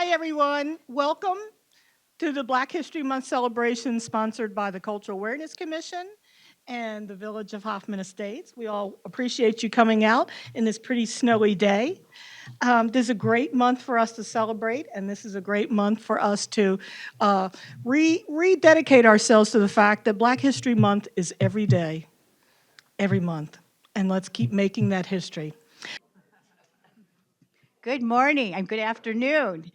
Hi, everyone. Welcome to the Black History Month celebration sponsored by the Cultural Awareness Commission and the Village of Hoffman Estates. We all appreciate you coming out in this pretty snowy day. This is a great month for us to celebrate, and this is a great month for us to rededicate ourselves to the fact that Black History Month is every day, every month, and let's keep making that history. Good morning and good afternoon,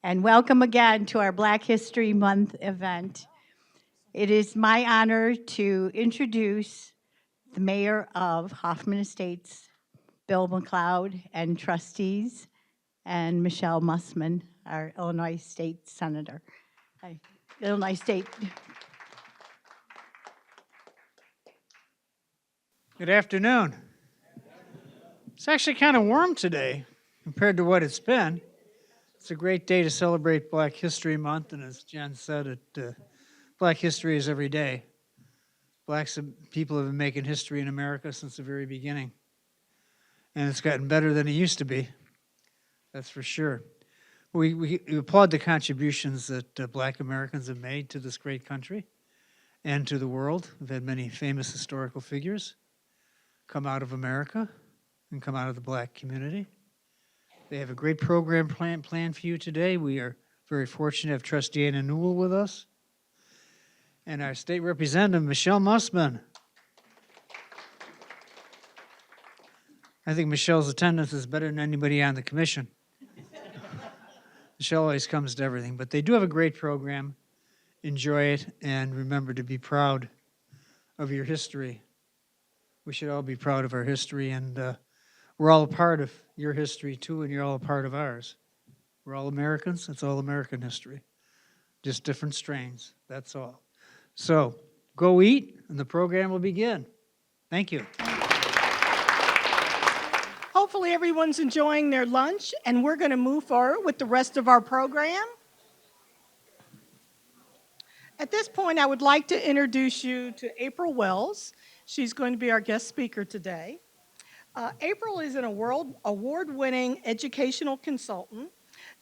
and welcome again to our Black History Month event. It is my honor to introduce the mayor of Hoffman Estates, Bill McLeod, and trustees, and Michelle Mussman, our Illinois State Senator. Hi, Illinois State. Good afternoon. It's actually kind of warm today compared to what it's been. It's a great day to celebrate Black History Month, and as Jen said, Black history is every day. People have been making history in America since the very beginning, and it's gotten better than it used to be, that's for sure. We applaud the contributions that Black Americans have made to this great country and to the world. We've had many famous historical figures come out of America and come out of the Black community. They have a great program planned for you today. We are very fortunate to have Trustee Anna Newell with us and our State Representative, Michelle Mussman. I think Michelle's attendance is better than anybody on the commission. Michelle always comes to everything, but they do have a great program. Enjoy it, and remember to be proud of your history. We should all be proud of our history, and we're all a part of your history too, and you're all a part of ours. We're all Americans. It's all American history. Just different strains, that's all. So go eat, and the program will begin. Thank you. Hopefully everyone's enjoying their lunch, and we're going to move forward with the rest of our program. At this point, I would like to introduce you to April Wells. She's going to be our guest speaker today. April is an award-winning educational consultant,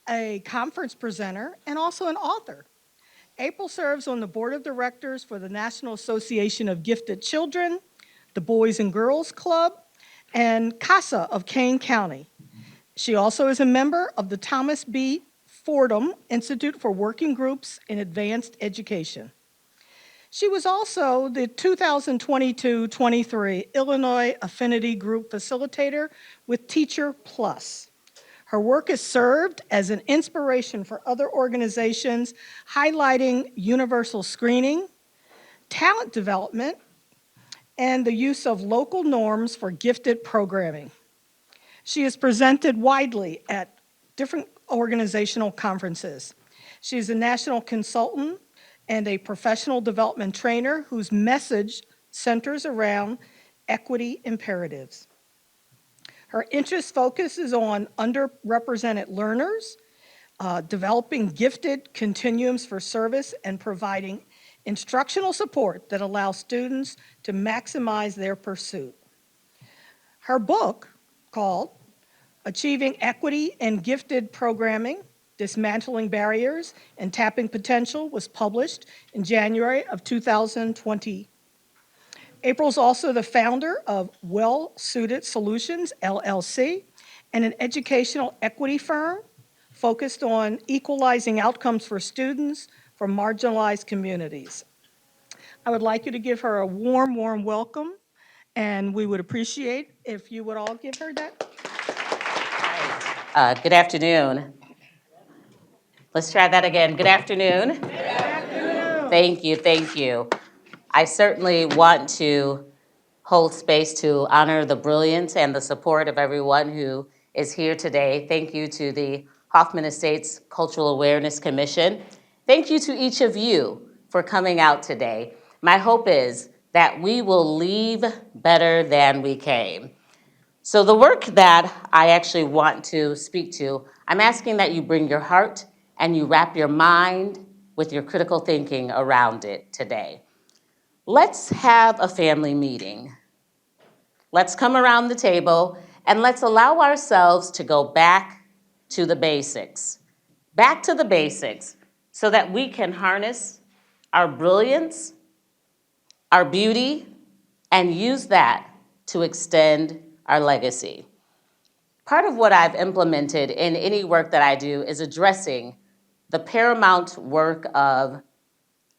a conference presenter, and also an author. April serves on the board of directors for the National Association of Gifted Children, the Boys and Girls Club, and CASA of Kane County. She also is a member of the Thomas B. Fordham Institute for Working Groups in Advanced Education. She was also the 2022-23 Illinois Affinity Group Facilitator with Teacher Plus. Her work has served as an inspiration for other organizations, highlighting universal screening, talent development, and the use of local norms for gifted programming. She is presented widely at different organizational conferences. She is a national consultant and a professional development trainer whose message centers around equity imperatives. Her interest focuses on underrepresented learners, developing gifted continuums for service, and providing instructional support that allows students to maximize their pursuit. Her book, called Achieving Equity and Gifted Programming, Dismantling Barriers and Tapping Potential, was published in January of 2020. April's also the founder of Well Suited Solutions, LLC, and an educational equity firm focused on equalizing outcomes for students from marginalized communities. I would like you to give her a warm, warm welcome, and we would appreciate if you would all give her that. Good afternoon. Let's try that again. Good afternoon. Good afternoon. Thank you, thank you. I certainly want to hold space to honor the brilliance and the support of everyone who is here today. Thank you to the Hoffman Estates Cultural Awareness Commission. Thank you to each of you for coming out today. My hope is that we will leave better than we came. So the work that I actually want to speak to, I'm asking that you bring your heart and you wrap your mind with your critical thinking around it today. Let's have a family meeting. Let's come around the table and let's allow ourselves to go back to the basics. Back to the basics so that we can harness our brilliance, our beauty, and use that to extend our legacy. Part of what I've implemented in any work that I do is addressing the paramount work of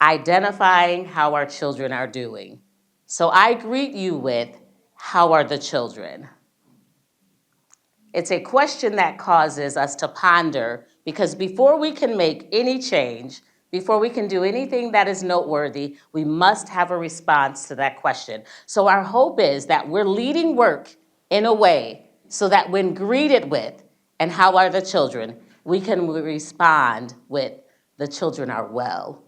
identifying how our children are doing. So I greet you with, how are the children? It's a question that causes us to ponder, because before we can make any change, before we can do anything that is noteworthy, we must have a response to that question. So our hope is that we're leading work in a way so that when greeted with, and how are the children, we can respond with, the children are well.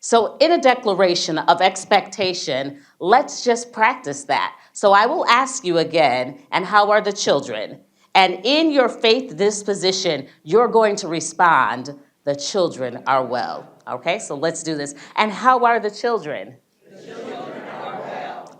So in a declaration of expectation, let's just practice that. So I will ask you again, and how are the children? And in your faith disposition, you're going to respond, the children are well. Okay, so let's do this. And how are the children?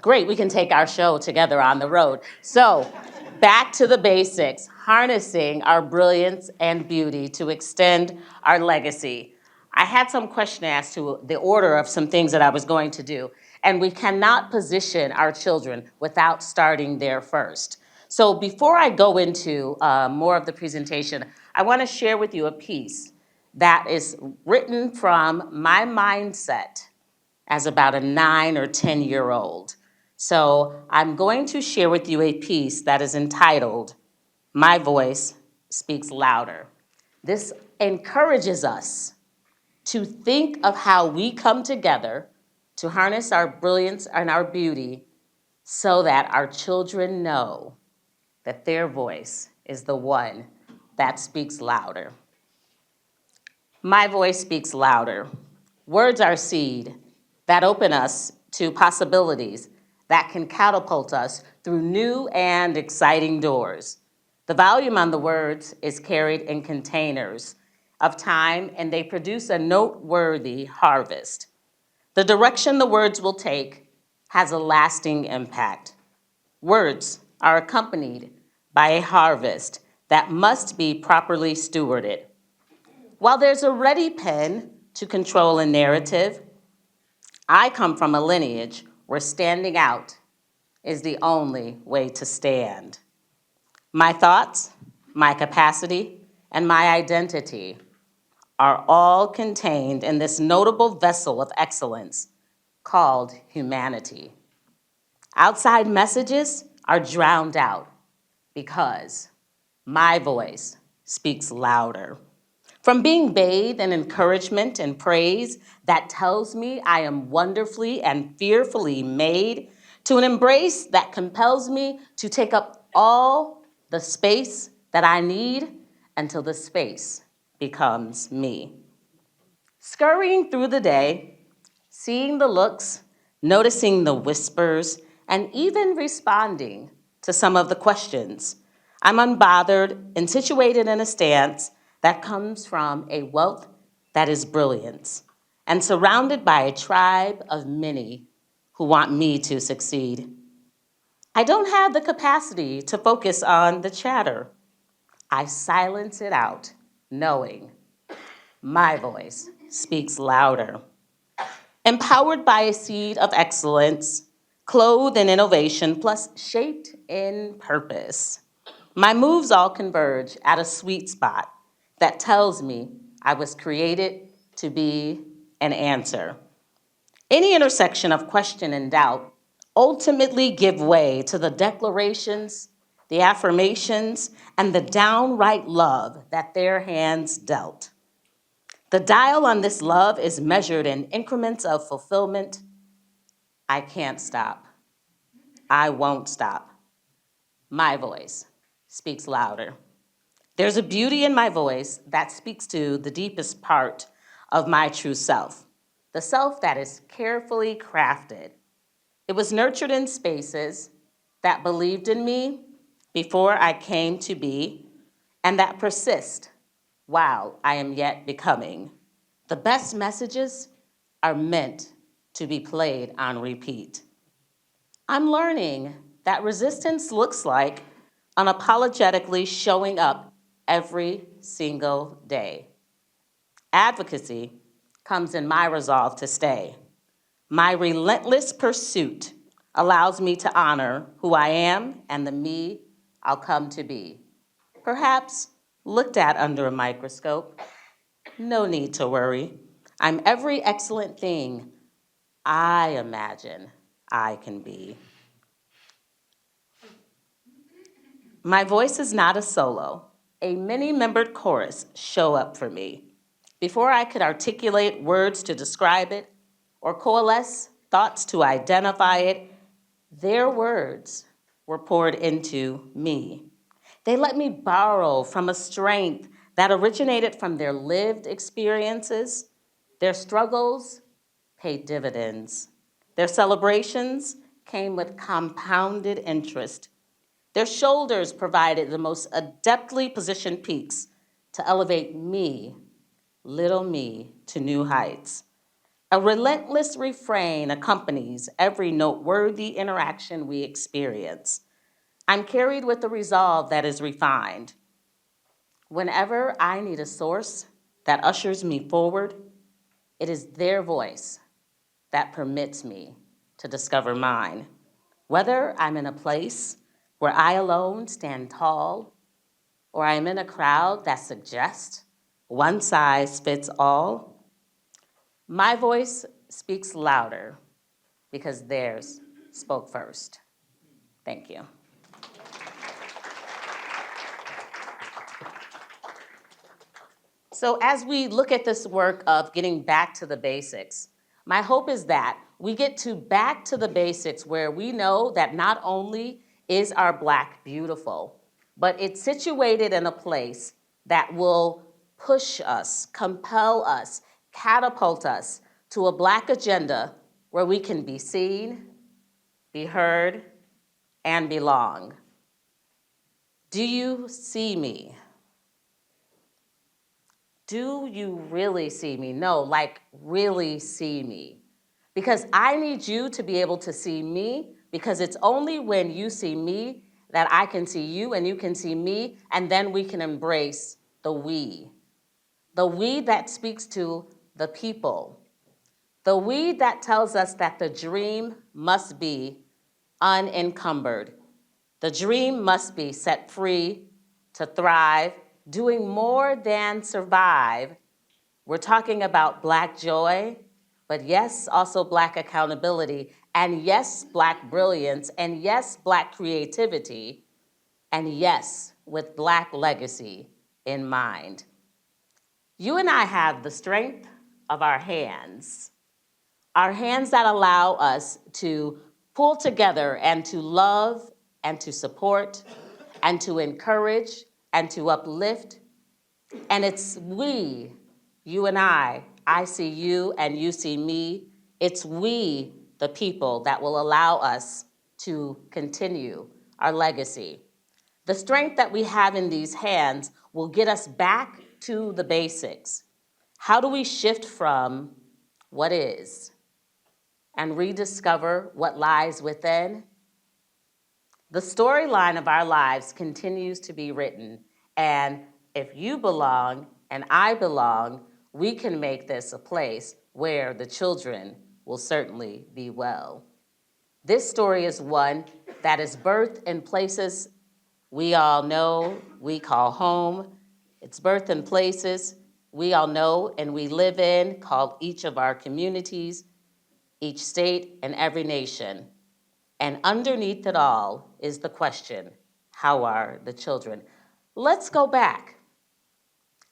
Great, we can take our show together on the road. So, back to the basics, harnessing our brilliance and beauty to extend our legacy. I had some question asked to the order of some things that I was going to do, and we cannot position our children without starting there first. So before I go into more of the presentation, I want to share with you a piece that is written from my mindset as about a 9 or 10-year-old. So I'm going to share with you a piece that is entitled, My Voice Speaks Louder. This encourages us to think of how we come together to harness our brilliance and our beauty so that our children know that their voice is the one that speaks louder. My voice speaks louder. Words are seed that open us to possibilities that can catapult us through new and exciting doors. The volume on the words is carried in containers of time, and they produce a noteworthy harvest. The direction the words will take has a lasting impact. Words are accompanied by a harvest that must be properly stewarded. While there's a ready pen to control a narrative, I come from a lineage where standing out is the only way to stand. My thoughts, my capacity, and my identity are all contained in this notable vessel of excellence called humanity. Outside messages are drowned out because my voice speaks louder. From being bathed in encouragement and praise that tells me I am wonderfully and fearfully made, to an embrace that compels me to take up all the space that I need until the space becomes me. Scurrying through the day, seeing the looks, noticing the whispers, and even responding to some of the questions, I'm unbothered and situated in a stance that comes from a wealth that is brilliance, and surrounded by a tribe of many who want me to succeed. I don't have the capacity to focus on the chatter. I silence it out, knowing my voice speaks louder. Empowered by a seed of excellence, clothed in innovation, plus shaped in purpose. My moves all converge at a sweet spot that tells me I was created to be an answer. Any intersection of question and doubt ultimately give way to the declarations, the affirmations, and the downright love that their hands dealt. The dial on this love is measured in increments of fulfillment. I can't stop. I won't stop. My voice speaks louder. There's a beauty in my voice that speaks to the deepest part of my true self, the self that is carefully crafted. It was nurtured in spaces that believed in me before I came to be, and that persist while I am yet becoming. The best messages are meant to be played on repeat. I'm learning that resistance looks like unapologetically showing up every single day. Advocacy comes in my resolve to stay. My relentless pursuit allows me to honor who I am and the me I'll come to be. Perhaps looked at under a microscope, no need to worry. I'm every excellent thing I imagine I can be. My voice is not a solo. A many-membered chorus show up for me. Before I could articulate words to describe it or coalesce thoughts to identify it, their words were poured into me. They let me borrow from a strength that originated from their lived experiences. Their struggles paid dividends. Their celebrations came with compounded interest. Their shoulders provided the most adeptly positioned peaks to elevate me, little me, to new heights. A relentless refrain accompanies every noteworthy interaction we experience. I'm carried with a resolve that is refined. Whenever I need a source that ushers me forward, it is their voice that permits me to discover mine. Whether I'm in a place where I alone stand tall, or I'm in a crowd that suggests one size fits all, my voice speaks louder because theirs spoke first. Thank you. So as we look at this work of getting back to the basics, my hope is that we get to back to the basics where we know that not only is our Black beautiful, but it's situated in a place that will push us, compel us, catapult us to a Black agenda where we can be seen, be heard, and belong. Do you see me? Do you really see me? No, like really see me. Because I need you to be able to see me, because it's only when you see me that I can see you and you can see me, and then we can embrace the we. The we that speaks to the people. The we that tells us that the dream must be unencumbered. The dream must be set free to thrive, doing more than survive. We're talking about Black joy, but yes, also Black accountability, and yes, Black brilliance, and yes, Black creativity, and yes, with Black legacy in mind. You and I have the strength of our hands that allow us to pull together and to love and to support and to encourage and to uplift. And it's we, you and I see you and you see me. It's we, the people, that will allow us to continue our legacy. The strength that we have in these hands will get us back to the basics. How do we shift from what is and rediscover what lies within? The storyline of our lives continues to be written, and if you belong and I belong, we can make this a place where the children will certainly be well. This story is one that is birthed in places we all know we call home. It's birthed in places we all know and we live in, called each of our communities, each state, and every nation. And underneath it all is the question, how are the children? Let's go back.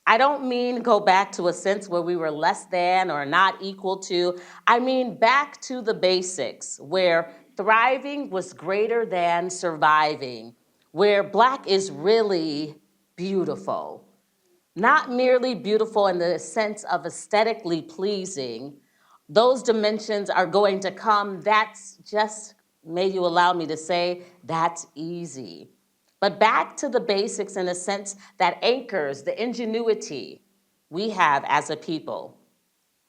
I don't mean go back to a sense where we were less than or not equal to. I mean back to the basics, where thriving was greater than surviving, where Black is really beautiful. Not merely beautiful in the sense of aesthetically pleasing. Those dimensions are going to come. That's just, may you allow me to say, that's easy. But back to the basics in a sense that anchors the ingenuity we have as a people.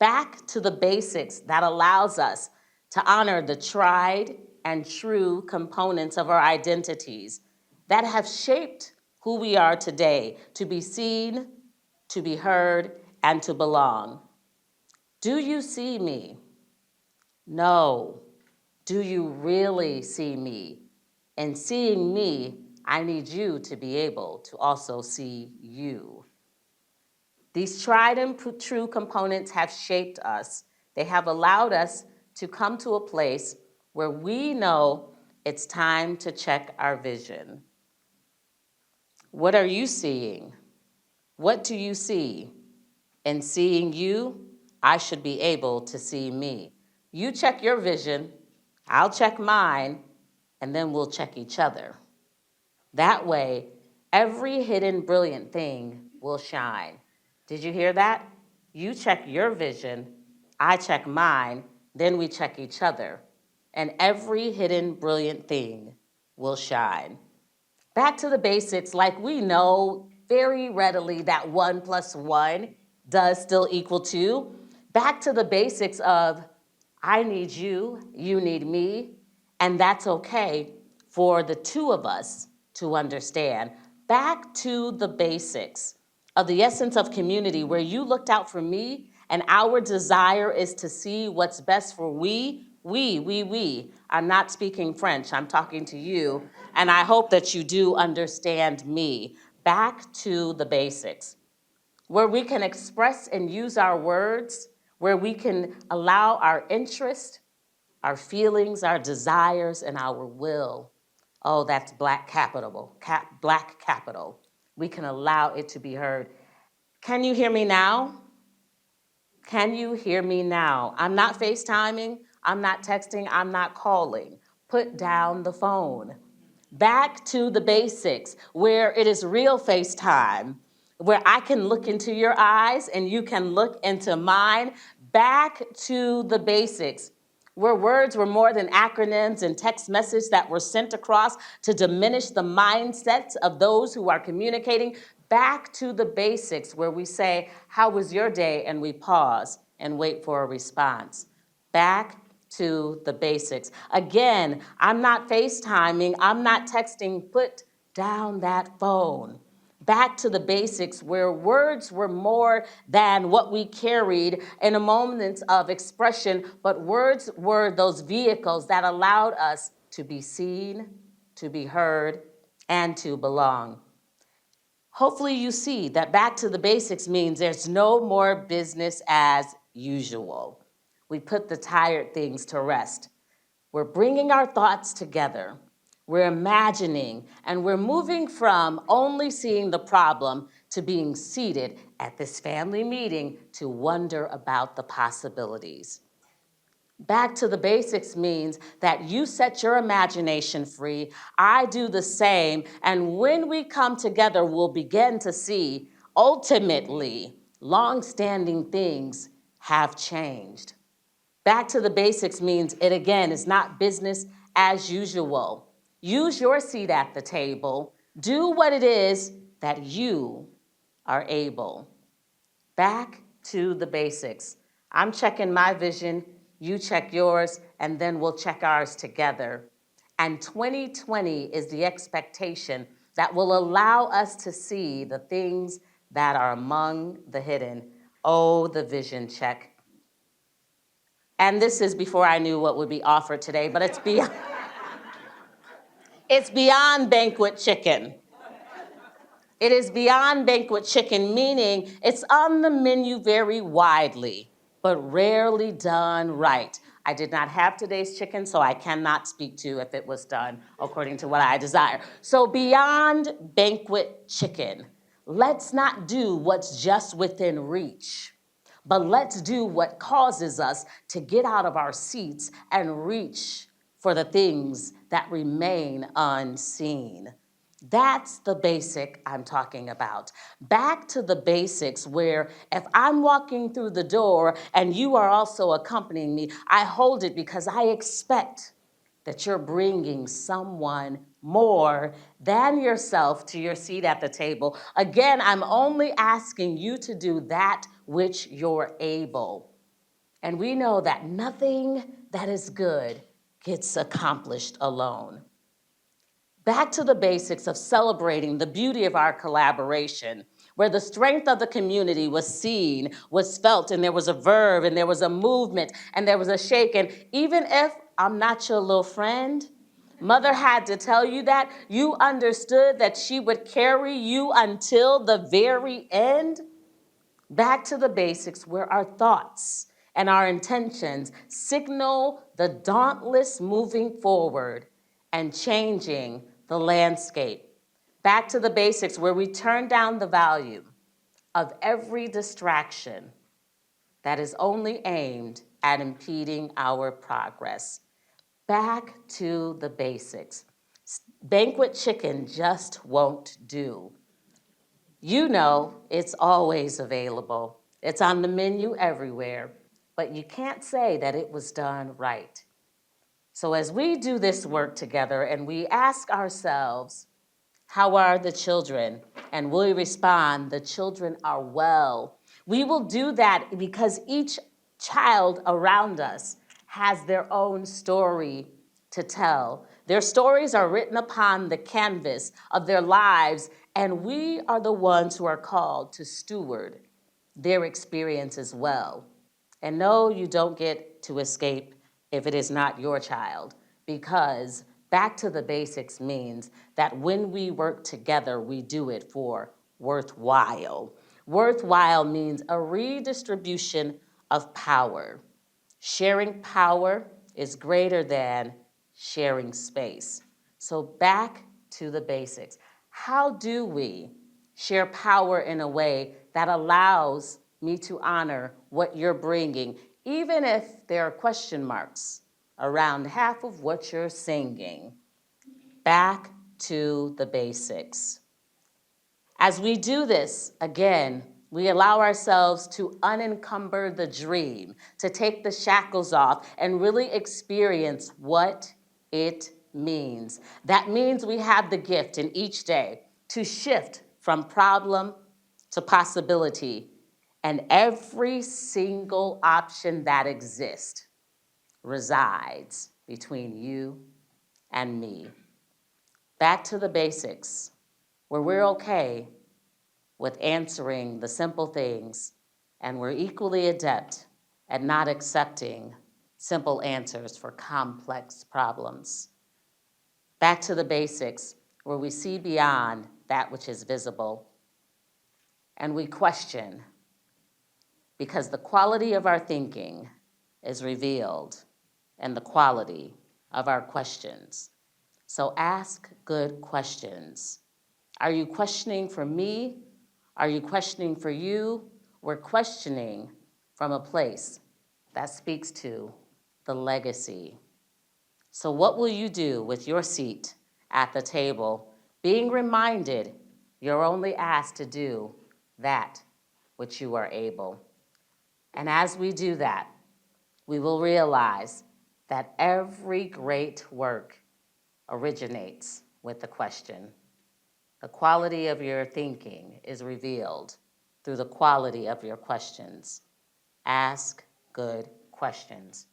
Back to the basics that allows us to honor the tried and true components of our identities that have shaped who we are today, to be seen, to be heard, and to belong. Do you see me? No. Do you really see me? In seeing me, I need you to be able to also see you. These tried and true components have shaped us. They have allowed us to come to a place where we know it's time to check our vision. What are you seeing? What do you see? In seeing you, I should be able to see me. You check your vision, I'll check mine, and then we'll check each other. That way, every hidden brilliant thing will shine. Did you hear that? You check your vision, I check mine, then we check each other, and every hidden brilliant thing will shine. Back to the basics, like we know very readily that 1 + 1 does still equal 2. Back to the basics of I need you, you need me, and that's okay for the two of us to understand. Back to the basics of the essence of community, where you looked out for me, and our desire is to see what's best for we. I'm not speaking French, I'm talking to you, and I hope that you do understand me. Back to the basics, where we can express and use our words, where we can allow our interest, our feelings, our desires, and our will. Oh, that's black capital, black capital. We can allow it to be heard. Can you hear me now? Can you hear me now? I'm not FaceTiming, I'm not texting, I'm not calling. Put down the phone. Back to the basics, where it is real FaceTime, where I can look into your eyes and you can look into mine. Back to the basics, where words were more than acronyms and text messages that were sent across to diminish the mindsets of those who are communicating. Back to the basics, where we say, how was your day? And we pause and wait for a response. Back to the basics. Again, I'm not FaceTiming, I'm not texting, put down that phone. Back to the basics, where words were more than what we carried in a moment of expression, but words were those vehicles that allowed us to be seen, to be heard, and to belong. Hopefully you see that back to the basics means there's no more business as usual. We put the tired things to rest. We're bringing our thoughts together. We're imagining, and we're moving from only seeing the problem to being seated at this family meeting to wonder about the possibilities. Back to the basics means that you set your imagination free, I do the same, and when we come together, we'll begin to see, ultimately, long-standing things have changed. Back to the basics means it again is not business as usual. Use your seat at the table. Do what it is that you are able. Back to the basics. I'm checking my vision, you check yours, and then we'll check ours together. And 2020 is the expectation that will allow us to see the things that are among the hidden. Oh, the vision check. And this is before I knew what would be offered today, but it's beyond banquet chicken. It is beyond banquet chicken, meaning it's on the menu very widely, but rarely done right. I did not have today's chicken, so I cannot speak to if it was done according to what I desire. So beyond banquet chicken, let's not do what's just within reach, but let's do what causes us to get out of our seats and reach for the things that remain unseen. That's the basic I'm talking about. Back to the basics, where if I'm walking through the door and you are also accompanying me, I hold it because I expect that you're bringing someone more than yourself to your seat at the table. Again, I'm only asking you to do that which you're able. And we know that nothing that is good gets accomplished alone. Back to the basics of celebrating the beauty of our collaboration, where the strength of the community was seen, was felt, and there was a verve, and there was a movement, and there was a shake. And even if I'm not your little friend, Mother had to tell you that, you understood that she would carry you until the very end. Back to the basics, where our thoughts and our intentions signal the dauntless moving forward and changing the landscape. Back to the basics, where we turn down the volume of every distraction that is only aimed at impeding our progress. Back to the basics. Banquet chicken just won't do. You know it's always available. It's on the menu everywhere, but you can't say that it was done right. So as we do this work together and we ask ourselves, how are the children? And we respond, the children are well. We will do that because each child around us has their own story to tell. Their stories are written upon the canvas of their lives, and we are the ones who are called to steward their experience as well. And no, you don't get to escape if it is not your child, because back to the basics means that when we work together, we do it for worthwhile. Worthwhile means a redistribution of power. Sharing power is greater than sharing space. So back to the basics. How do we share power in a way that allows me to honor what you're bringing, even if there are question marks around half of what you're singing? Back to the basics. As we do this, again, we allow ourselves to unencumber the dream, to take the shackles off and really experience what it means. That means we have the gift in each day to shift from problem to possibility, and every single option that exists resides between you and me. Back to the basics, where we're okay with answering the simple things, and we're equally adept at not accepting simple answers for complex problems. Back to the basics, where we see beyond that which is visible, and we question, because the quality of our thinking is revealed in the quality of our questions. So ask good questions. Are you questioning for me? Are you questioning for you? We're questioning from a place that speaks to the legacy. So what will you do with your seat at the table, being reminded you're only asked to do that which you are able? And as we do that, we will realize that every great work originates with the question. The quality of your thinking is revealed through the quality of your questions. Ask good questions.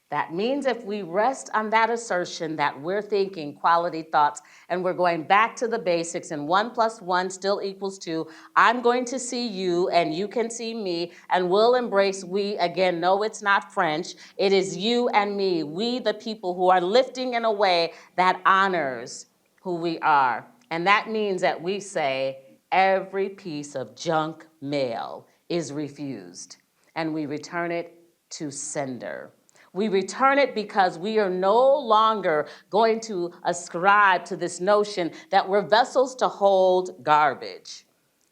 That means if we rest on that assertion that we're thinking quality thoughts and we're going back to the basics and 1 + 1 still equals 2, I'm going to see you and you can see me, and we'll embrace we again. No, it's not French. It is you and me, we the people who are lifting in a way that honors who we are. And that means that we say every piece of junk mail is refused, and we return it to sender. We return it because we are no longer going to ascribe to this notion that we're vessels to hold garbage.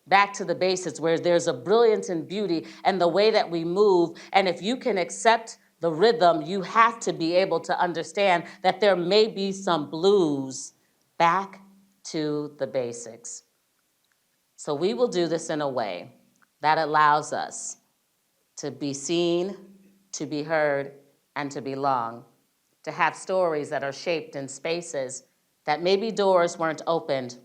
Back to the basics, where there's a brilliance and beauty and the way that we move. And if you can accept the rhythm, you have to be able to understand that there may be some blues. Back to the basics. So we will do this in a way that allows us to be seen, to be heard, and to belong, to have stories that are shaped in spaces that maybe doors weren't opened,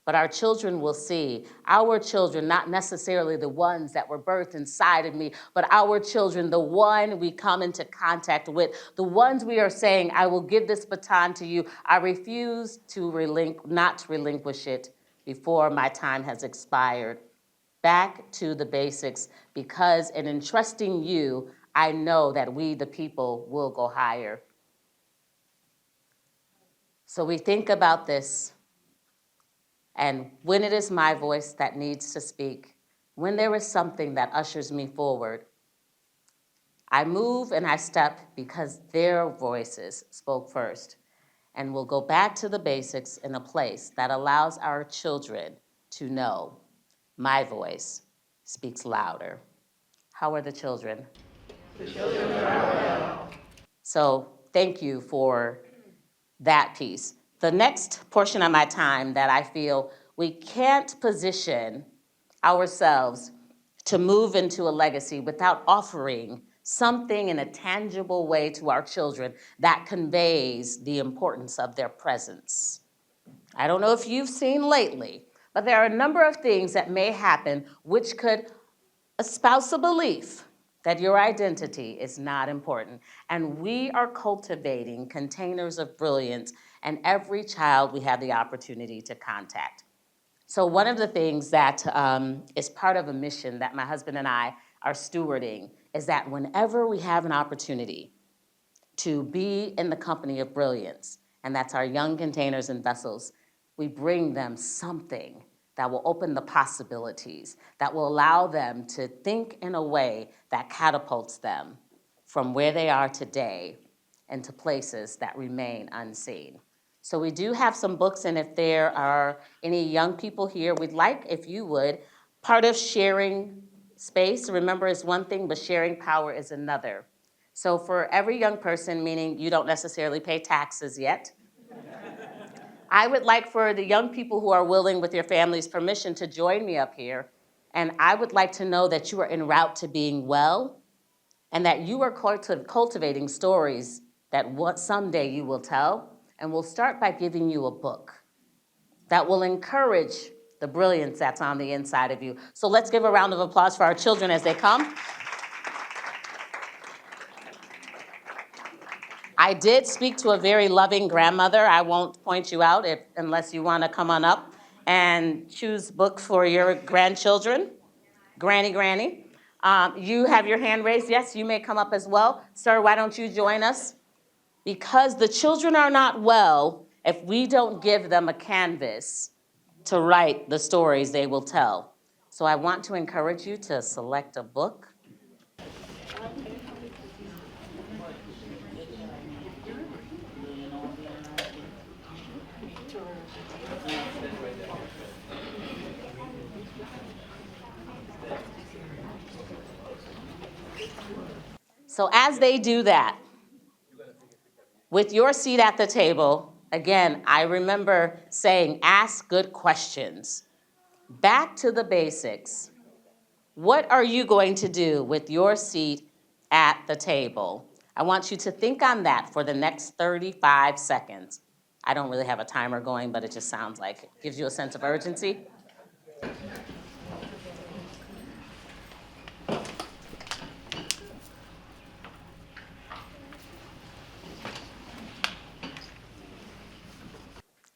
but our children will see. Our children, not necessarily the ones that were birthed inside of me, but our children, the one we come into contact with, the ones we are saying, I will give this baton to you. I refuse to not relinquish it before my time has expired. back to the basics, because in entrusting you, I know that we, the people, will go higher. So we think about this, and when it is my voice that needs to speak, when there is something that ushers me forward, I move and I step because their voices spoke first. And we'll go back to the basics in a place that allows our children to know my voice speaks louder. How are the children? The children are well. So thank you for that piece. The next portion of my time that I feel we can't position ourselves to move into a legacy without offering something in a tangible way to our children that conveys the importance of their presence. I don't know if you've seen lately, but there are a number of things that may happen which could espouse a belief that your identity is not important. And we are cultivating containers of brilliance, and every child we have the opportunity to contact. So one of the things that is part of a mission that my husband and I are stewarding is that whenever we have an opportunity to be in the company of brilliance, and that's our young containers and vessels, we bring them something that will open the possibilities, that will allow them to think in a way that catapults them from where they are today into places that remain unseen. So we do have some books, and if there are any young people here, we'd like, if you would, part of sharing space, remember, is one thing, but sharing power is another. So for every young person, meaning you don't necessarily pay taxes yet, I would like for the young people who are willing, with your family's permission, to join me up here. And I would like to know that you are en route to being well, and that you are cultivating stories that someday you will tell. And we'll start by giving you a book that will encourage the brilliance that's on the inside of you. So let's give a round of applause for our children as they come. I did speak to a very loving grandmother. I won't point you out unless you want to come on up and choose books for your grandchildren. Granny. You have your hand raised. Yes, you may come up as well. Sir, why don't you join us? Because the children are not well if we don't give them a canvas to write the stories they will tell. So I want to encourage you to select a book. So as they do that, with your seat at the table, again, I remember saying, ask good questions. Back to the basics. What are you going to do with your seat at the table? I want you to think on that for the next 35 seconds. I don't really have a timer going, but it just sounds like it gives you a sense of urgency.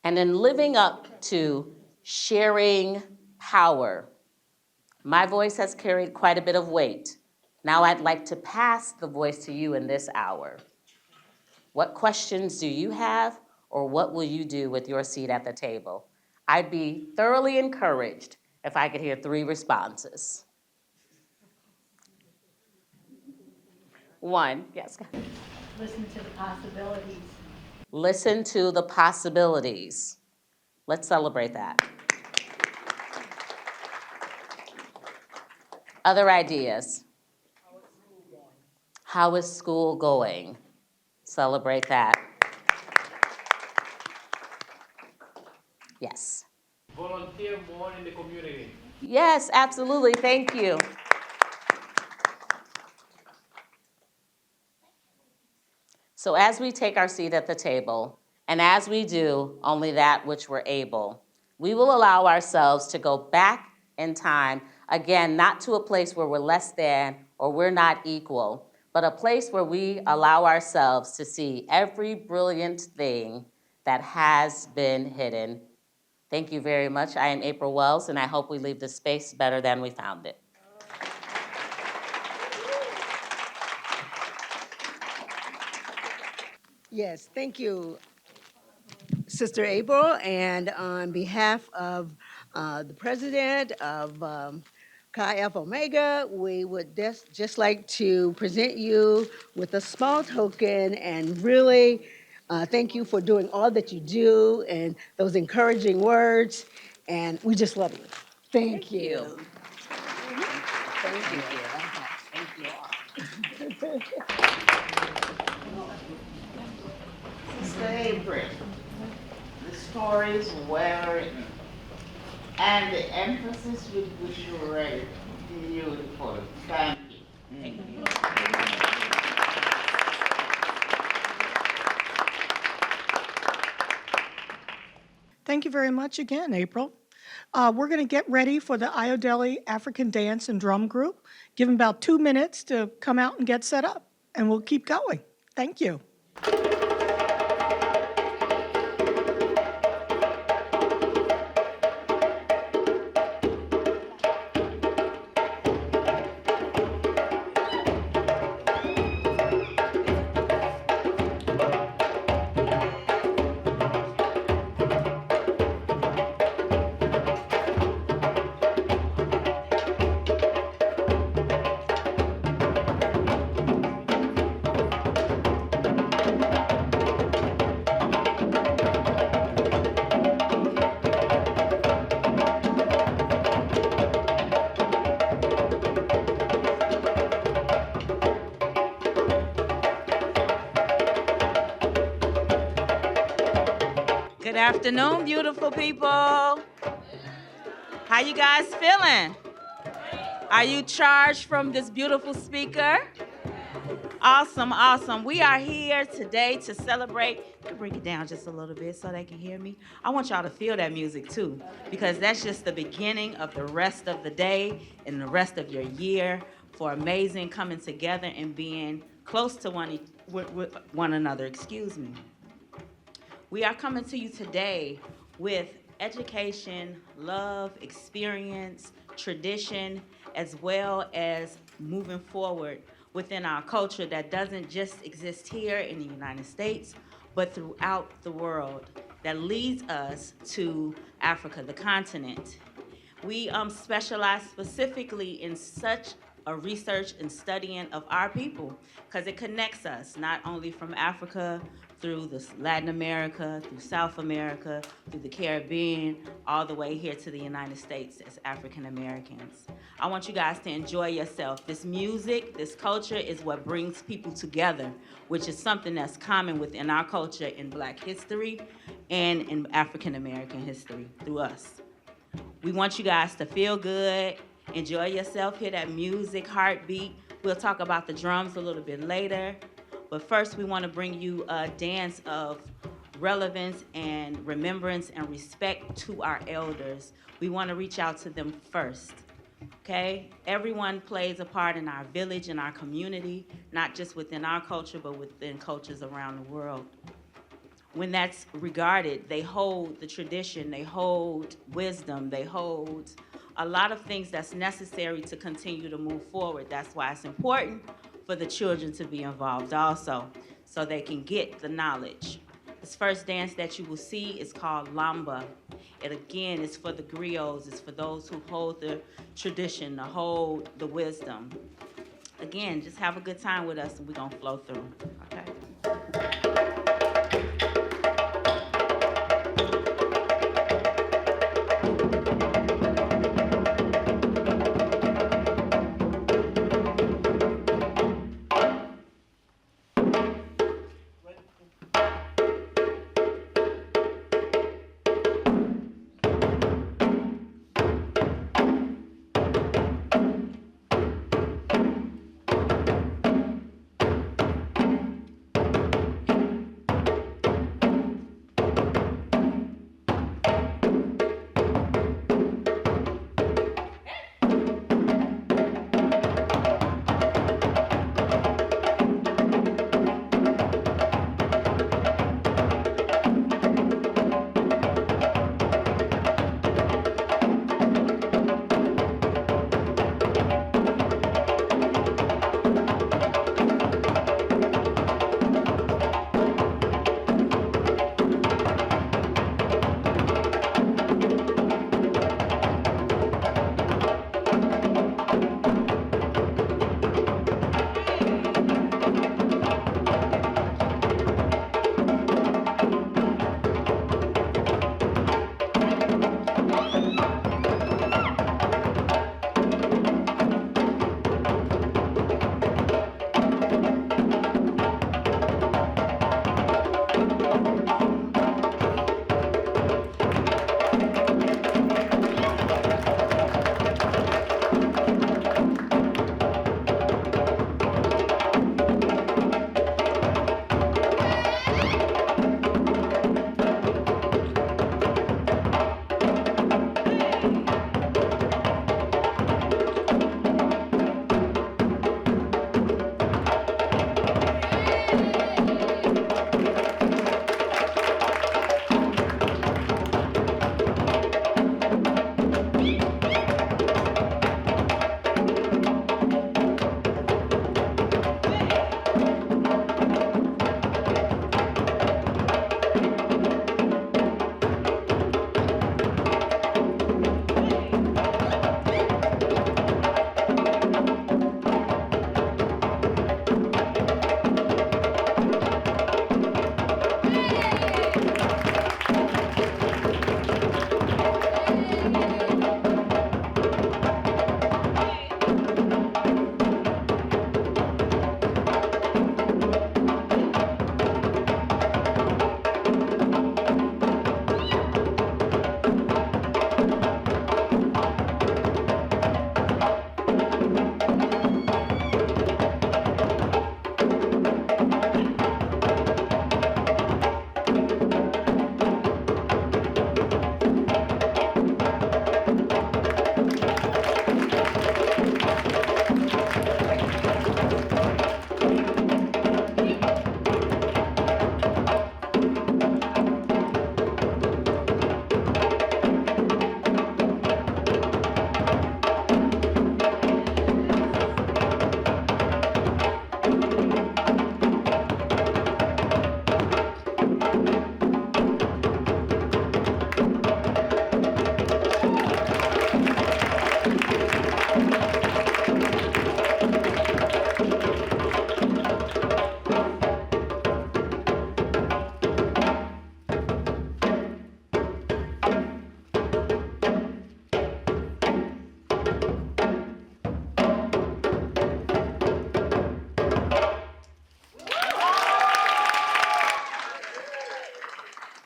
And in living up to sharing power, my voice has carried quite a bit of weight. Now I'd like to pass the voice to you in this hour. What questions do you have, or what will you do with your seat at the table? I'd be thoroughly encouraged if I could hear 3 responses. 1, yes. Listen to the possibilities. Listen to the possibilities. Let's celebrate that. Other ideas? How is school going? Celebrate that. Yes. Volunteer more in the community. Yes, absolutely. Thank you. So as we take our seat at the table, and as we do only that which we're able, we will allow ourselves to go back in time, again, not to a place where we're less than or we're not equal, but a place where we allow ourselves to see every brilliant thing that has been hidden. Thank you very much. I am April Wells, and I hope we leave this space better than we found it. Yes, thank you, Sister April. And on behalf of the president of Chi Alpha Omega, we would just like to present you with a small token and really thank you for doing all that you do and those encouraging words. And we just love you. Thank you. Thank you. Sister April, the stories well written, and the emphasis with which you read, beautiful. Thank you. Thank you very much again, April. We're going to get ready for the Ayodele African Dance and Drum Group. Give them about 2 minutes to come out and get set up, and we'll keep going. Thank you. Good afternoon, beautiful people. How you guys feeling? Are you charged from this beautiful speaker? Awesome, awesome. We are here today to celebrate. You can bring it down just a little bit so they can hear me. I want y'all to feel that music too, because that's just the beginning of the rest of the day and the rest of your year for amazing coming together and being close to one another. Excuse me. We are coming to you today with education, love, experience, tradition, as well as moving forward within our culture that doesn't just exist here in the United States, but throughout the world, that leads us to Africa, the continent. We specialize specifically in such a research and studying of our people, because it connects us not only from Africa through Latin America, through South America, through the Caribbean, all the way here to the United States as African Americans. I want you guys to enjoy yourself. This music, this culture is what brings people together, which is something that's common within our culture in Black history and in African American history through us. We want you guys to feel good, enjoy yourself, hear that music, heartbeat. We'll talk about the drums a little bit later. But first, we want to bring you a dance of relevance and remembrance and respect to our elders. We want to reach out to them first, okay? Everyone plays a part in our village, in our community, not just within our culture, but within cultures around the world. When that's regarded, they hold the tradition, they hold wisdom, they hold a lot of things that's necessary to continue to move forward. That's why it's important for the children to be involved also, so they can get the knowledge. This first dance that you will see is called Lamba. It again is for the griots, it's for those who hold the tradition, to hold the wisdom. Again, just have a good time with us and we're gonna flow through, okay?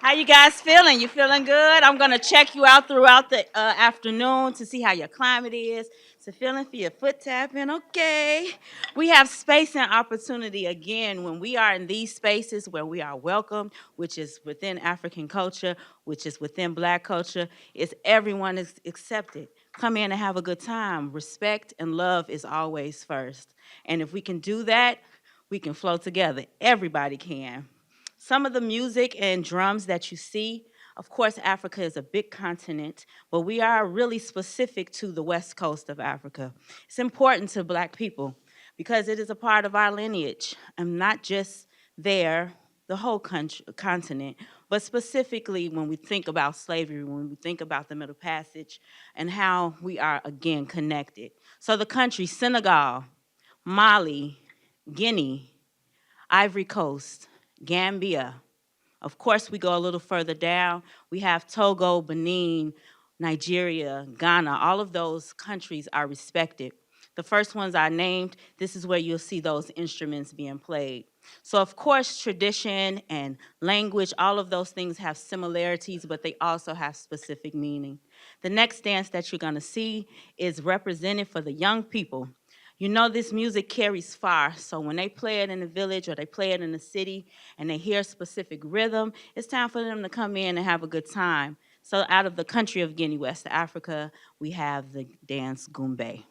How you guys feeling? You feeling good? I'm gonna check you out throughout the afternoon to see how your climate is. So feeling for your foot tapping, okay. We have space and opportunity again when we are in these spaces where we are welcome, which is within African culture, which is within Black culture, is everyone is accepted. Come in and have a good time. Respect and love is always first. And if we can do that, we can flow together. Everybody can. Some of the music and drums that you see, of course, Africa is a big continent, but we are really specific to the west coast of Africa. It's important to Black people because it is a part of our lineage, and not just there, the whole continent, but specifically when we think about slavery, when we think about the Middle Passage, and how we are, again, connected. So the countries, Senegal, Mali, Guinea, Ivory Coast, Gambia. Of course, we go a little further down. We have Togo, Benin, Nigeria, Ghana. All of those countries are respected. The first ones I named, this is where you'll see those instruments being played. So of course, tradition and language, all of those things have similarities, but they also have specific meaning. The next dance that you're gonna see is represented for the young people. You know this music carries far, so when they play it in the village or they play it in the city and they hear a specific rhythm, it's time for them to come in and have a good time. So out of the country of Guinea, West Africa, we have the dance Gumbe.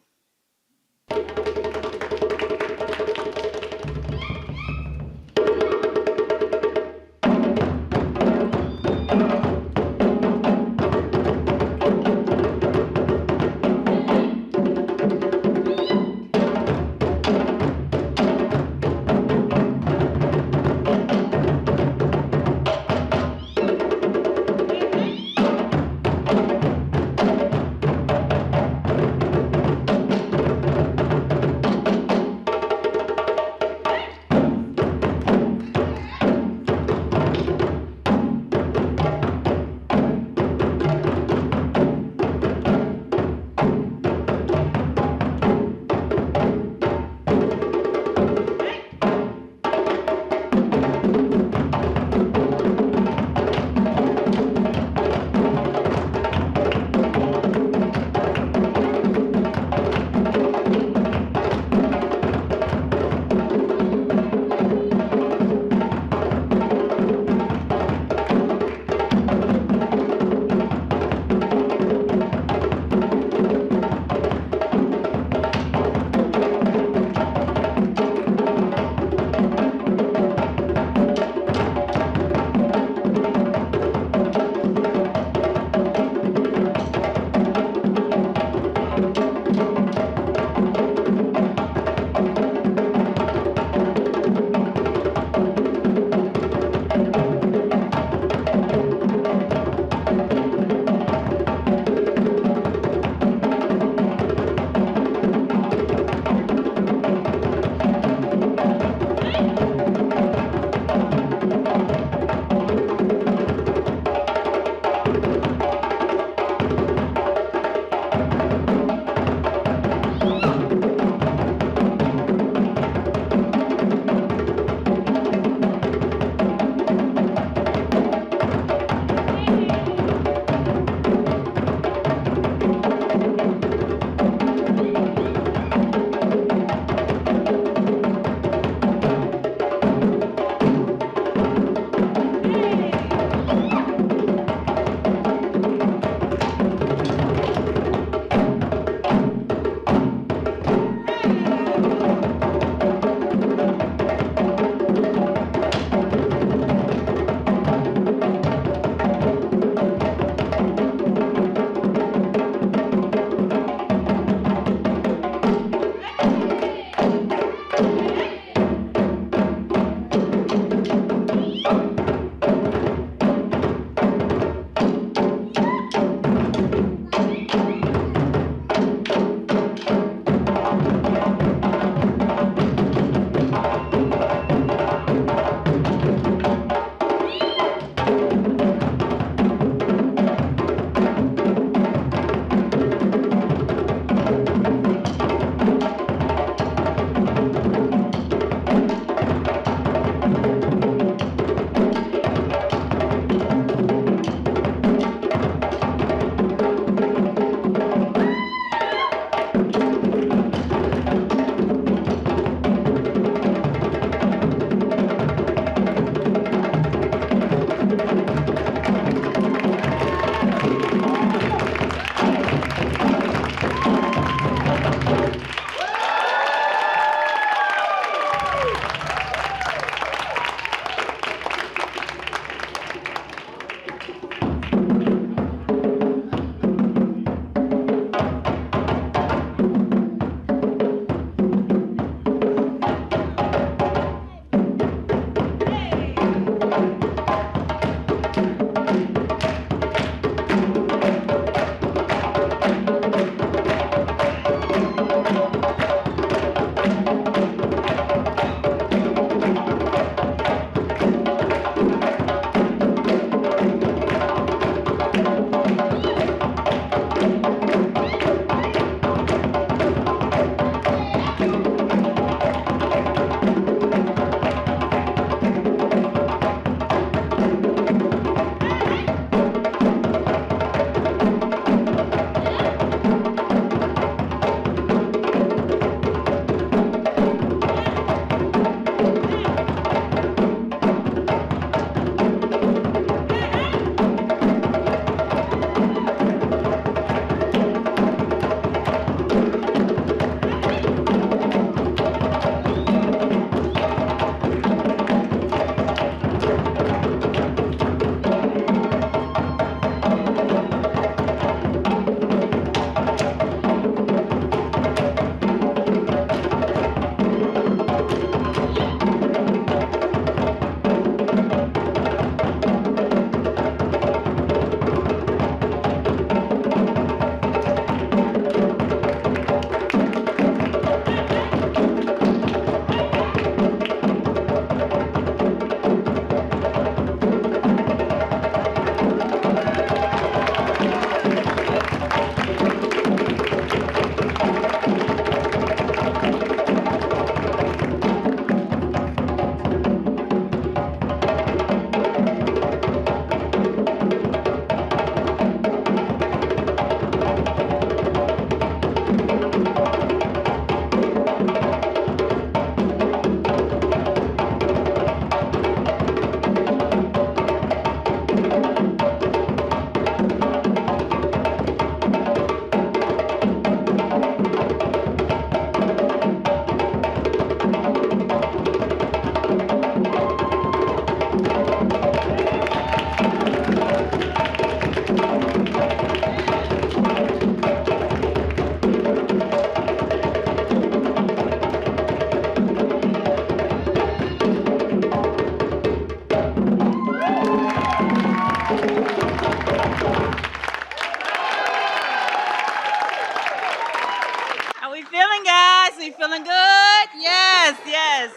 good? Yes, yes.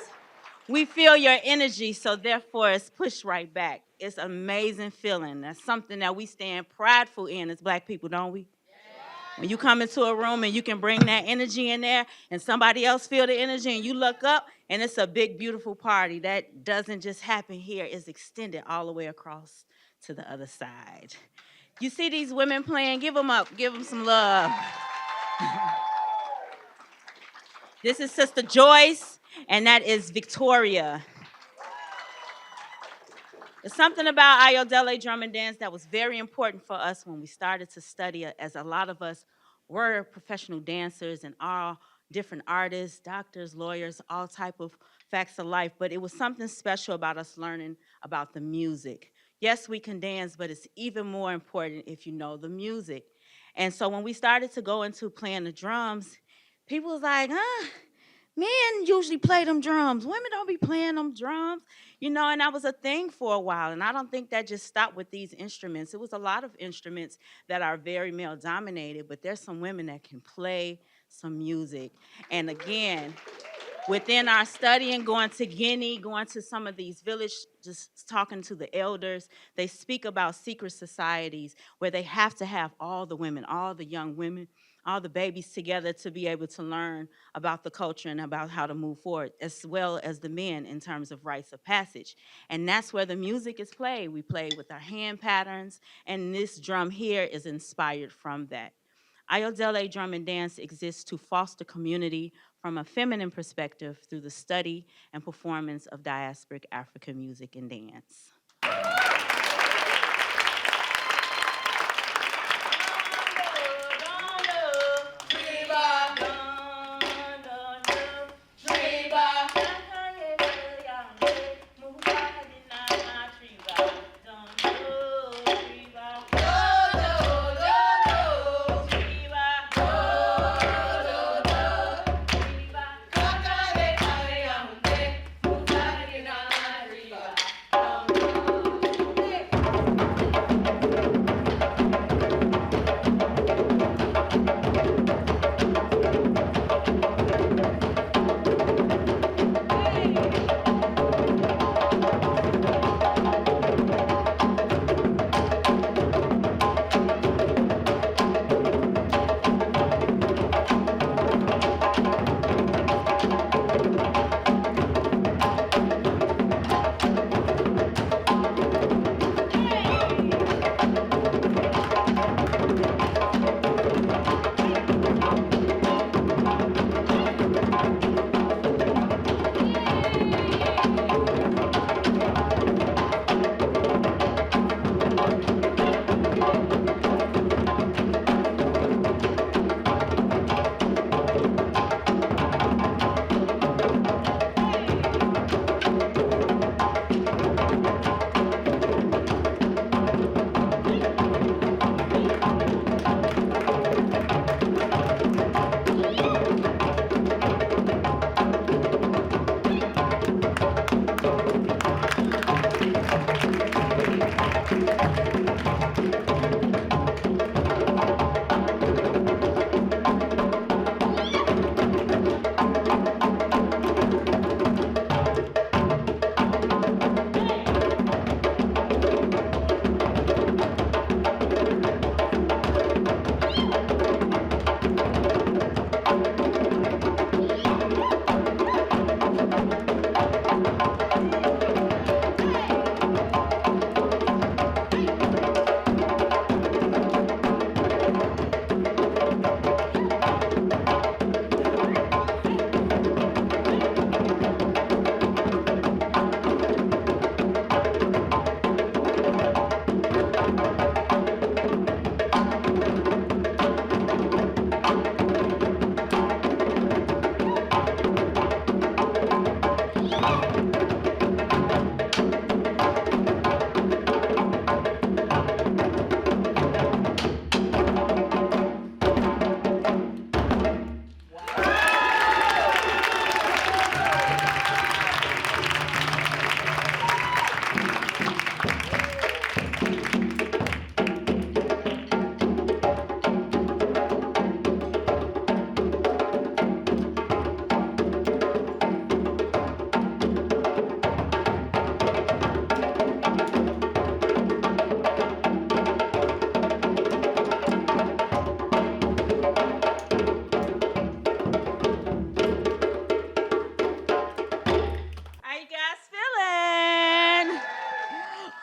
We feel your energy, so therefore it's pushed right back. It's an amazing feeling. That's something that we stand prideful in as Black people, don't we? When you come into a room and you can bring that energy in there and somebody else feel the energy and you look up and it's a big, beautiful party. That doesn't just happen here. It's extended all the way across to the other side. You see these women playing? Give them up. Give them some love. This is Sister Joyce, and that is Victoria. There's something about Ayodele drum and dance that was very important for us when we started to study it, as a lot of us were professional dancers and all different artists, doctors, lawyers, all type of facts of life, but it was something special about us learning about the music. Yes, we can dance, but it's even more important if you know the music. And so when we started to go into playing the drums, people was like, men usually play them drums. Women don't be playing them drums. You know, and that was a thing for a while. And I don't think that just stopped with these instruments. It was a lot of instruments that are very male dominated, but there's some women that can play some music. And again, within our studying, going to Guinea, going to some of these villages, just talking to the elders, they speak about secret societies where they have to have all the women, all the young women, all the babies together to be able to learn about the culture and about how to move forward, as well as the men in terms of rites of passage. And that's where the music is played. We play with our hand patterns, and this drum here is inspired from that. Ayodele drum and dance exists to foster community from a feminine perspective through the study and performance of diasporic African music and dance.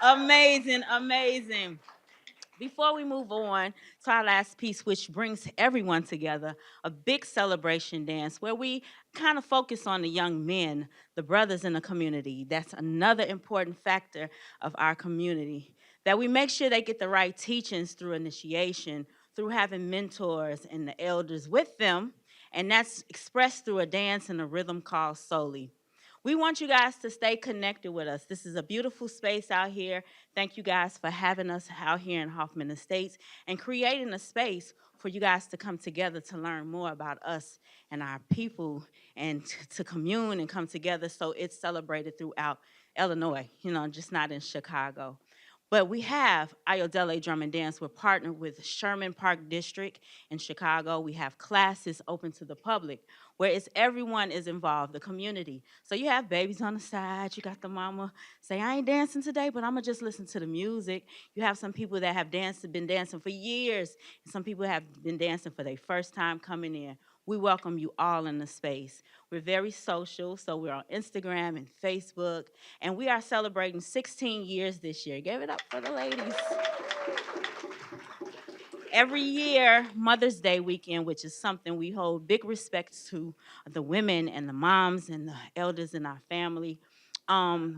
Amazing, amazing. Before we move on to our last piece, which brings everyone together, a big celebration dance where we kind of focus on the young men, the brothers in the community. That's another important factor of our community, that we make sure they get the right teachings through initiation, through having mentors and the elders with them, and that's expressed through a dance and a rhythm called Soli. We want you guys to stay connected with us. This is a beautiful space out here. Thank you guys for having us out here in Hoffman Estates and creating a space for you guys to come together to learn more about us and our people and to commune and come together so it's celebrated throughout Illinois, just not in Chicago. But we have Ayodele Drum and Dance. We're partnered with Sherman Park District in Chicago. We have classes open to the public where everyone is involved, the community. So you have babies on the side. You got the mama say, I ain't dancing today, but I'm going to just listen to the music. You have some people that have been dancing for years. And some people have been dancing for their first time coming in. We welcome you all in the space. We're very social, so we're on Instagram and Facebook, and we are celebrating 16 years this year. Give it up for the ladies. Every year, Mother's Day weekend, which is something we hold big respect to the women and the moms and the elders in our family,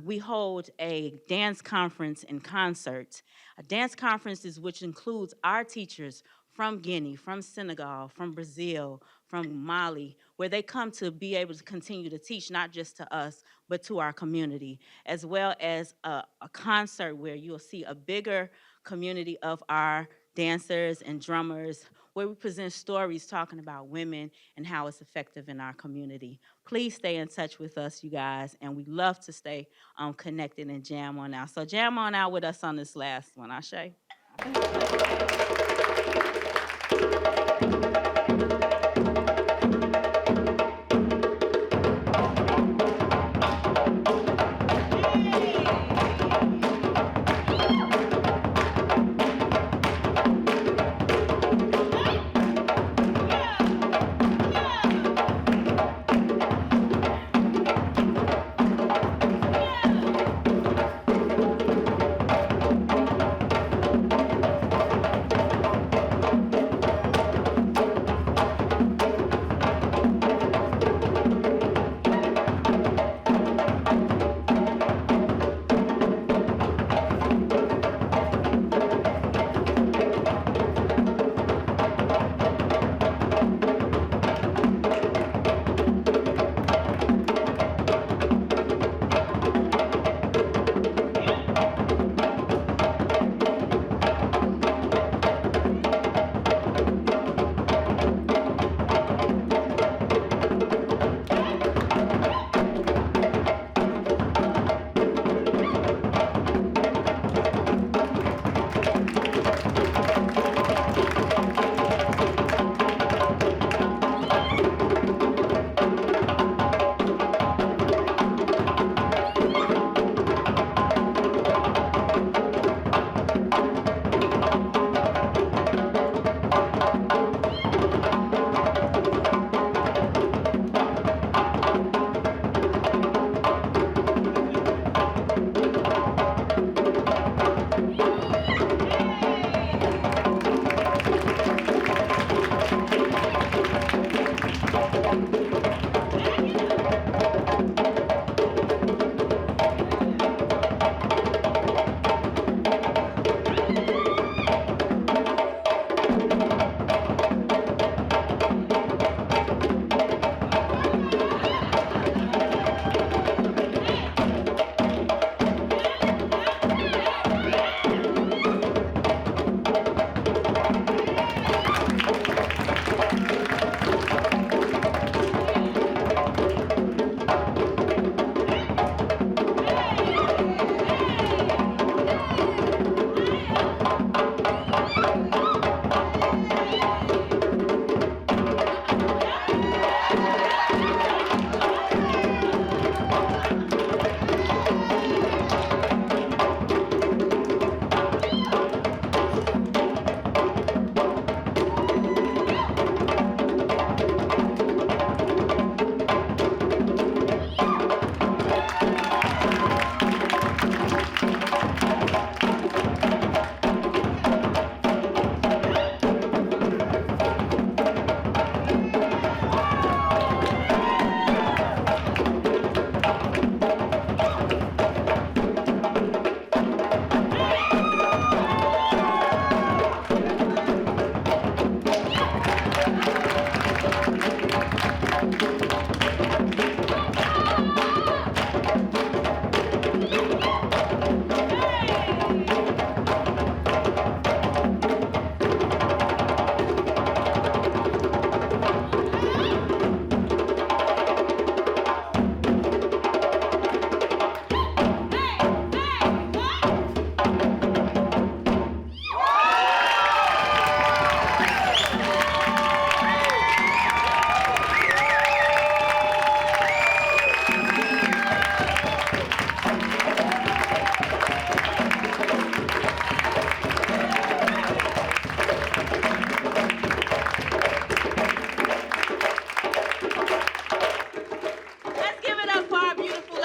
we hold a dance conference and concert. A dance conference is which includes our teachers from Guinea, from Senegal, from Brazil, from Mali, where they come to be able to continue to teach, not just to us, but to our community, as well as a concert where you'll see a bigger community of our dancers and drummers, where we present stories talking about women and how it's effective in our community. Please stay in touch with us, you guys, and we love to stay connected and jam on out. So jam on out with us on this last one, Ashe.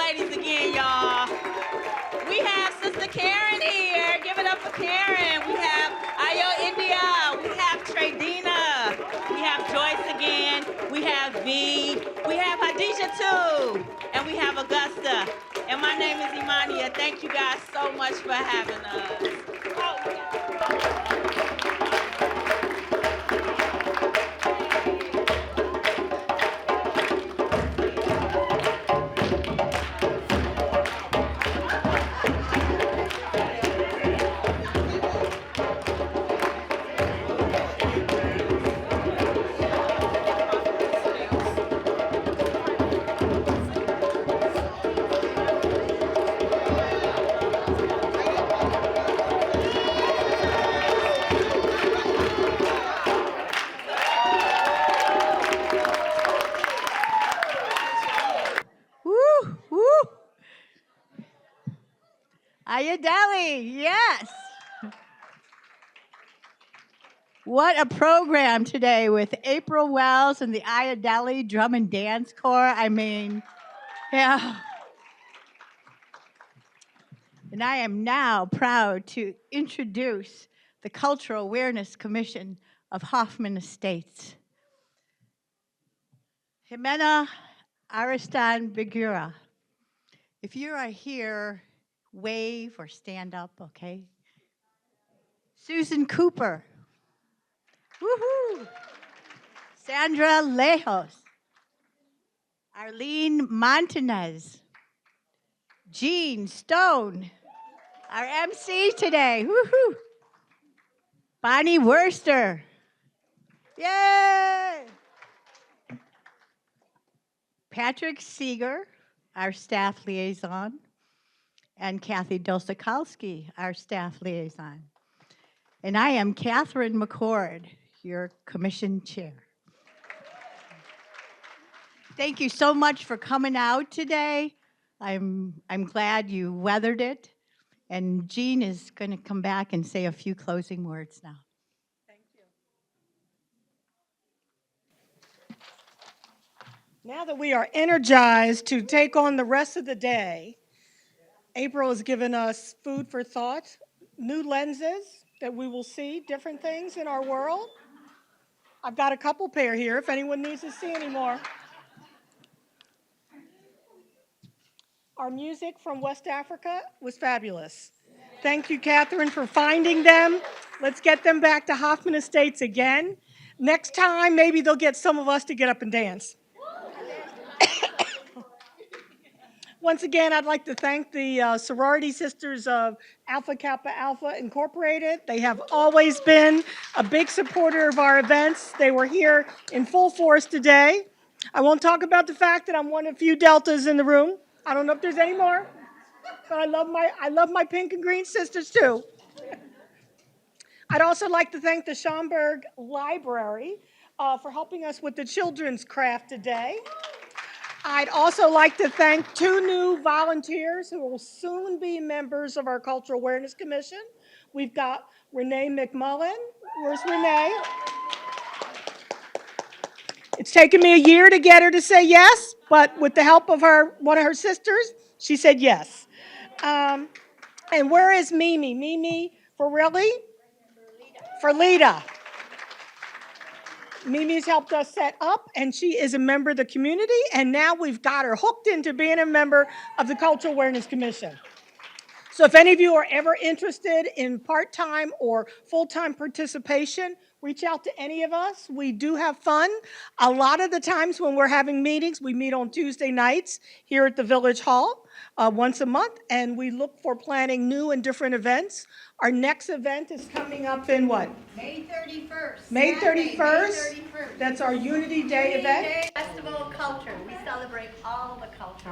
ladies again, y'all. We have Sister Karen here. Give it up for Karen. We have Ayodele. We have Tradina. We have Joyce again. We have V. We have Hadisha too. And we have Augusta. And my name is Imania. Thank you guys so much for having us. Woo, woo. Ayodele, yes. What a program today with April Wells and the Ayodele Drum and Dance Corps. I mean, yeah. And I am now proud to introduce the Cultural Awareness Commission of Hoffman Estates. Jimena Aristan Bigura. If you are here, wave or stand up, okay? Susan Cooper. Woohoo! Sandra Lejos. Arlene Montanez. Jean Stone. Our MC today. Woohoo! Bonnie Worster. Yay! Patrick Seeger, our staff liaison, and Kathy Dosakowski, our staff liaison. And I am Catherine McCord, your commission chair. Thank you so much for coming out today. I'm glad you weathered it. And Jean is going to come back and say a few closing words now. Now that we are energized to take on the rest of the day, April has given us food for thought, new lenses that we will see different things in our world. I've got a couple pair here if anyone needs to see any more. Our music from West Africa was fabulous. Thank you, Catherine, for finding them. Let's get them back to Hoffman Estates again. Next time, maybe they'll get some of us to get up and dance. Once again, I'd like to thank the sorority sisters of Alpha Kappa Alpha Incorporated. They have always been a big supporter of our events. They were here in full force today. I won't talk about the fact that I'm one of few deltas in the room. I don't know if there's any more, but I love my pink and green sisters too. I'd also like to thank the Schomburg Library for helping us with the children's craft today. I'd also like to thank two new volunteers who will soon be members of our Cultural Awareness Commission. We've got Renee McMullen. Where's Renee? It's taken me a year to get her to say yes, but with the help of one of her sisters, she said yes. And where is Mimi? Mimi Farelli? Ferlita. Mimi's helped us set up, and she is a member of the community, and now we've got her hooked into being a member of the Cultural Awareness Commission. So if any of you are ever interested in part-time or full-time participation, reach out to any of us. We do have fun. A lot of the times when we're having meetings, we meet on Tuesday nights here at the Village Hall once a month, and we look for planning new and different events. Our next event is coming up in what? May 31st. May Saturday, 31st. May 31st. That's our Unity Day Unity event. Day Festival of Culture. We celebrate all the culture.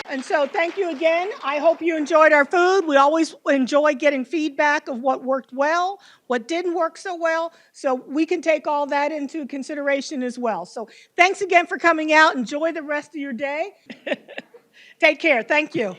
And so thank you again. I hope you enjoyed our food. We always enjoy getting feedback of what worked well, what didn't work so well, so we can take all that into consideration as well. So thanks again for coming out. Enjoy the rest of your day. Take care. Thank you.